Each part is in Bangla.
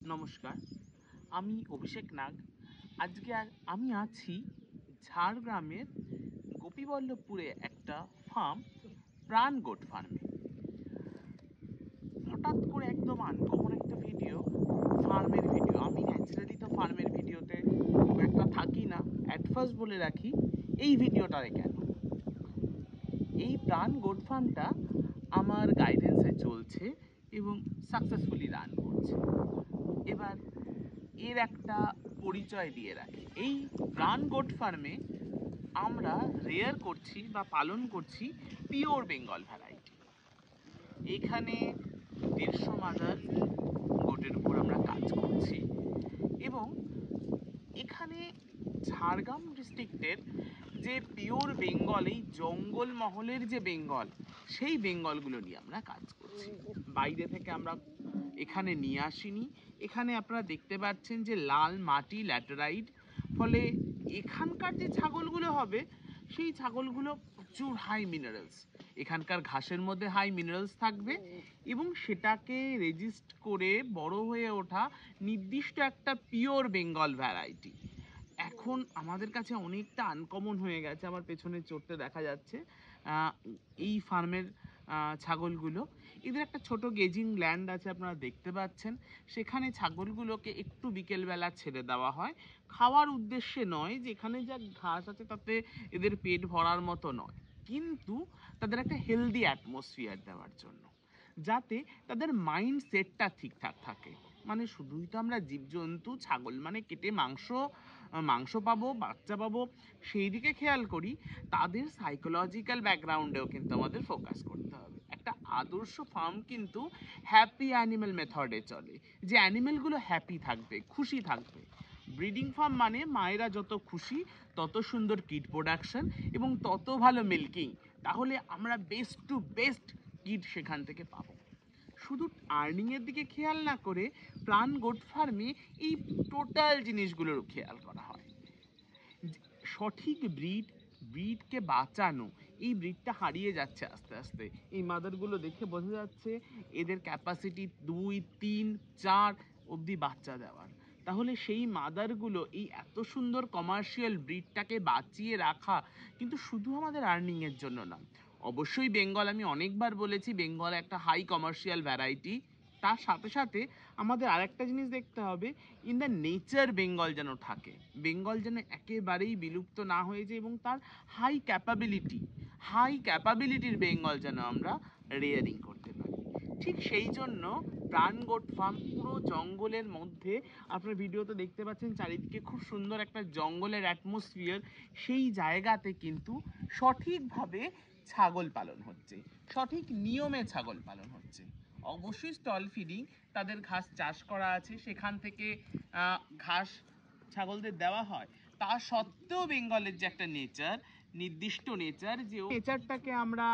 নমস্কার, আমি অভিষেক নাগ। আজকে আমি আছি ঝাড়গ্রামের গোপীবল্লভপুরে একটা ফার্ম, প্রাণ গোট ফার্মে। হঠাৎ করে একদম আনকমন একটা ভিডিও, ফার্মের ভিডিও। আমি ন্যাচারালি তো ফার্মের ভিডিওতে খুব একটা থাকি না। অ্যাট ফার্স্ট বলে রাখি এই ভিডিওটারে কেন। এই প্রাণ গোট ফার্মটা আমার গাইডেন্সে চলছে এবং সাকসেসফুলি রান করছে। এবার এর একটা পরিচয় দিয়ে রাখি। এই প্রাণ গোট ফার্মে আমরা রেয়ার করছি বা পালন করছি পিওর বেঙ্গল ভ্যারাইটি। এখানে 150 মাদার গোটের উপর আমরা কাজ করছি এবং এখানে ঝাড়গ্রাম ডিস্ট্রিক্টের যে পিওর বেঙ্গল, এই জঙ্গল মহলের যে বেঙ্গল, সেই বেঙ্গলগুলো নিয়ে আমরা কাজ করছি। বাইরে থেকে আমরা এখানে নিয়ে আসিনি। এখানে আপনারা দেখতে পাচ্ছেন যে লাল মাটি, ল্যাটেরাইট, ফলে এখানকার যে ছাগলগুলো হবে সেই ছাগলগুলো প্রচুর হাই মিনারেলস। এখানকার ঘাসের মধ্যে হাই মিনারেলস থাকবে এবং সেটাকে রেজিস্ট করে বড় হয়ে ওঠা নির্দিষ্ট একটা পিওর বেঙ্গল ভ্যারাইটি। এখন আমাদের কাছে অনেকটা আনকমন হয়ে গেছে। আমার পেছনে চড়তে দেখা যাচ্ছে এই ফার্মের ছাগলগুলো। এদের একটা ছোট গেজিং ল্যান্ড আছে, আপনারা দেখতে পাচ্ছেন। সেখানে ছাগলগুলোকে একটু বিকেলবেলা ছেড়ে দেওয়া হয়, খাওয়ার উদ্দেশ্যে নয়। যেখানে যা ঘাস আছে তাতে এদের পেট ভরার মতো নয়, কিন্তু তাদের একটা হেলদি অ্যাটমসফিয়ার দেওয়ার জন্য, যাতে তাদের মাইন্ড সেটটা ঠিকঠাক থাকে। মানে শুধুই তো আমরা জীবজন্তু, ছাগল মানে কেটে মাংস পাবো, বাচ্চা পাবো, সেই দিকে খেয়াল করি। তাদের সাইকোলজিক্যাল ব্যাকগ্রাউন্ডেও কিন্তু আমাদের ফোকাস করতে হবে। একটা আদর্শ ফার্ম কিন্তু হ্যাপি অ্যানিমেল মেথডে চলে, যে অ্যানিমেলগুলো হ্যাপি থাকবে, খুশি থাকবে। ব্রিডিং ফার্ম মানে মায়েরা যত খুশি, তত সুন্দর কিড প্রোডাকশন এবং তত ভালো মিল্কিং। তাহলে আমরা বেস্ট টু বেস্ট কিড সেখান থেকে পাবো। শুধু আর্নিংয়ের দিকে খেয়াল না করে প্রাণ গোট ফার্মে এই টোটাল জিনিসগুলোর খেয়াল করা হয়। সঠিক ব্রিডকে বাঁচানো, এই ব্রিডটা হারিয়ে যাচ্ছে আস্তে আস্তে। এই মাদারগুলো দেখে বোঝা যাচ্ছে এদের ক্যাপাসিটি 2, 3, 4 অবধি বাচ্চা দেওয়ার। তাহলে সেই মাদারগুলো, এই এত সুন্দর কমার্শিয়াল ব্রিডটাকে বাঁচিয়ে রাখা কিন্তু শুধু আমাদের আর্নিংয়ের জন্য না। অবশ্যই বেঙ্গল, আমি অনেকবার বলেছি, বেঙ্গল একটা হাই কমার্শিয়াল ভ্যারাইটি। তার সাথে সাথে আমাদের আরেকটা জিনিস দেখতে হবে, ইন দ্য নেচার বেঙ্গল যেন থাকে, বেঙ্গল যেন একেবারেই বিলুপ্ত না হয়ে যায় এবং তার হাই ক্যাপাবিলিটির বেঙ্গল যেন আমরা রেয়ারিং করতে পারি। ঠিক সেই জন্য প্রাণ গোট ফার্ম পুরো জঙ্গলের মধ্যে, আপনার ভিডিওতে দেখতে পাচ্ছেন চারিদিকে খুব সুন্দর একটা জঙ্গলের অ্যাটমসফিয়ার। সেই জায়গাতে কিন্তু সঠিকভাবে ছাগল পালন হচ্ছে, সঠিক নিয়মে ছাগল পালন হচ্ছে। অবশ্যই স্টল ফিডিং, তাদের ঘাস চাষ করা আছে, সেখান থেকে ঘাস ছাগলদের দেওয়া হয়। তা সত্ত্বেও বেঙ্গলের যে একটা নেচার, নির্দিষ্ট নেচার, যে নেচারটাকে আমরা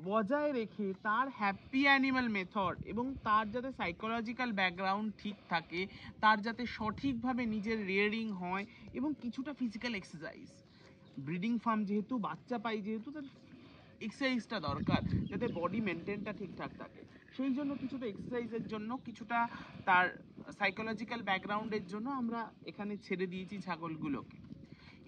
বজায় রেখে তার হ্যাপি অ্যানিমাল মেথড এবং তার যাতে সাইকোলজিক্যাল ব্যাকগ্রাউন্ড ঠিক থাকে, তার যাতে সঠিকভাবে নিজের রিয়ারিং হয় এবং কিছুটা ফিজিক্যাল এক্সারসাইজ। ব্রিডিং ফার্ম যেহেতু, বাচ্চা পাই যেহেতু, তার এক্সারসাইজটা দরকার যাতে বডি মেনটেনটা ঠিকঠাক থাকে। সেই জন্য কিছুটা এক্সারসাইজের জন্য, কিছুটা তার সাইকোলজিক্যাল ব্যাকগ্রাউন্ডের জন্য আমরা এখানে ছেড়ে দিয়েছি ছাগলগুলোকে।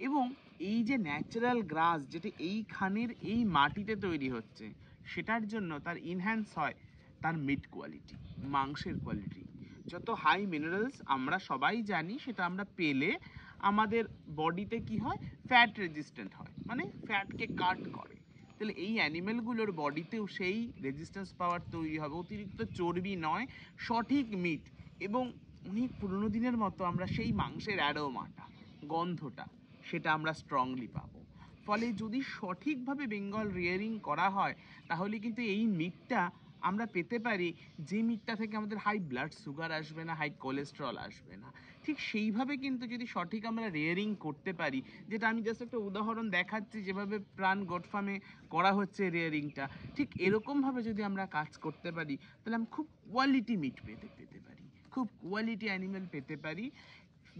এবং এই যে ন্যাচারাল গ্রাস যেটা এইখানের এই মাটিতে তৈরি হচ্ছে, সেটার জন্য তার ইনহ্যান্স হয় তার মিট কোয়ালিটি, মাংসের কোয়ালিটি। যত হাই মিনারেলস আমরা সবাই জানি, সেটা আমরা পেলে আমাদের বডিতে কি হয়, ফ্যাট রেজিস্ট্যান্ট হয়, মানে ফ্যাটকে কাট করে। তাহলে এই অ্যানিমেলগুলোর বডিতেও সেই রেজিস্ট্যান্স পাওয়ার তৈরি হবে। অতিরিক্ত চর্বি নয়, সঠিক মিট, এবং অনেক পুরোনো দিনের মতো আমরা সেই মাংসের অ্যারোমাটা, গন্ধটা, সেটা আমরা স্ট্রংলি পাবো। ফলে যদি সঠিকভাবে বেঙ্গল রিয়ারিং করা হয়, তাহলে কিন্তু এই মিটটা আমরা পেতে পারি, যে মিটটা থেকে আমাদের হাই ব্লাড সুগার আসবে না, হাই কোলেস্ট্রল আসবে না। ঠিক সেইভাবে কিন্তু যদি সঠিক আমরা রেয়ারিং করতে পারি, যেটা আমি জাস্ট একটা উদাহরণ দেখাচ্ছি, যেভাবে প্রাণ গোট ফার্মে করা হচ্ছে রেয়ারিংটা, ঠিক এরকমভাবে যদি আমরা কাজ করতে পারি, তাহলে আমি খুব কোয়ালিটি মিট পেতে পারি, খুব কোয়ালিটি অ্যানিমেল পেতে পারি।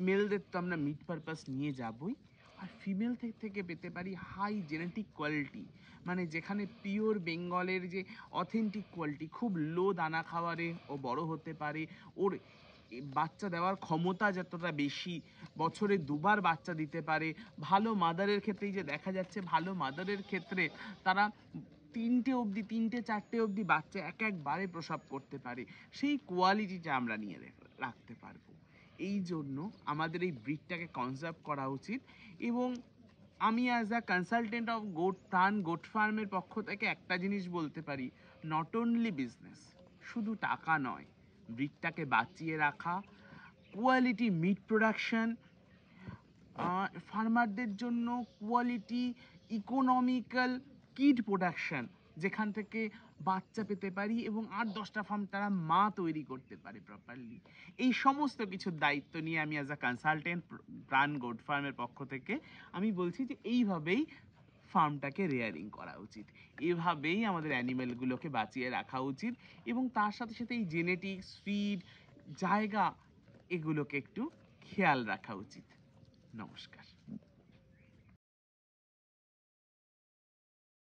মেলদের তো আমরা মিট পারপাস নিয়ে যাবই, আর ফিমেল থেকে পেতে পারি হাই জেনেটিক কোয়ালিটি, মানে যেখানে পিওর বেঙ্গলের যে অথেন্টিক কোয়ালিটি, খুব লো দানা খাওয়ারে ও বড় হতে পারে, ওর বাচ্চা দেওয়ার ক্ষমতা যতটা বেশি, বছরে 2বার বাচ্চা দিতে পারে। ভালো মাদারের ক্ষেত্রেই যে দেখা যাচ্ছে, ভালো মাদারের ক্ষেত্রে তারা 3টে 4টে অবধি বাচ্চা একবারে প্রসব করতে পারে। সেই কোয়ালিটিটা আমরা নিয়ে রাখতে পারবো। এই জন্য আমাদের এই ব্রিডটাকে কনজার্ভ করা উচিত। এবং আমি as a consultant of goat ফার্মের পক্ষ থেকে একটা জিনিস বলতে পারি, নট অনলি বিজনেস, শুধু টাকা নয়, ব্রিডটাকে বাঁচিয়ে রাখা, কোয়ালিটি মিট প্রোডাকশন, ফার্মারদের জন্য কোয়ালিটি ইকোনমিক্যাল কিড প্রোডাকশন, যেখান থেকে বাচ্চা পেতে পারি এবং 8-10টা ফার্ম তারা মা তৈরি করতে পারে প্রপারলি। এই সমস্ত কিছুর দায়িত্ব নিয়ে আমি অ্যাজ আ কনসালটেন্ট প্রাণ গোট ফার্মের পক্ষ থেকে আমি বলছি যে এইভাবেই ফার্মটাকে রেয়ারিং করা উচিত, এভাবেই আমাদের অ্যানিমেলগুলোকে বাঁচিয়ে রাখা উচিত। এবং তার সাথে সাথে এই জেনেটিক্স, ফিড, জায়গা, এগুলোকে একটু খেয়াল রাখা উচিত। নমস্কার।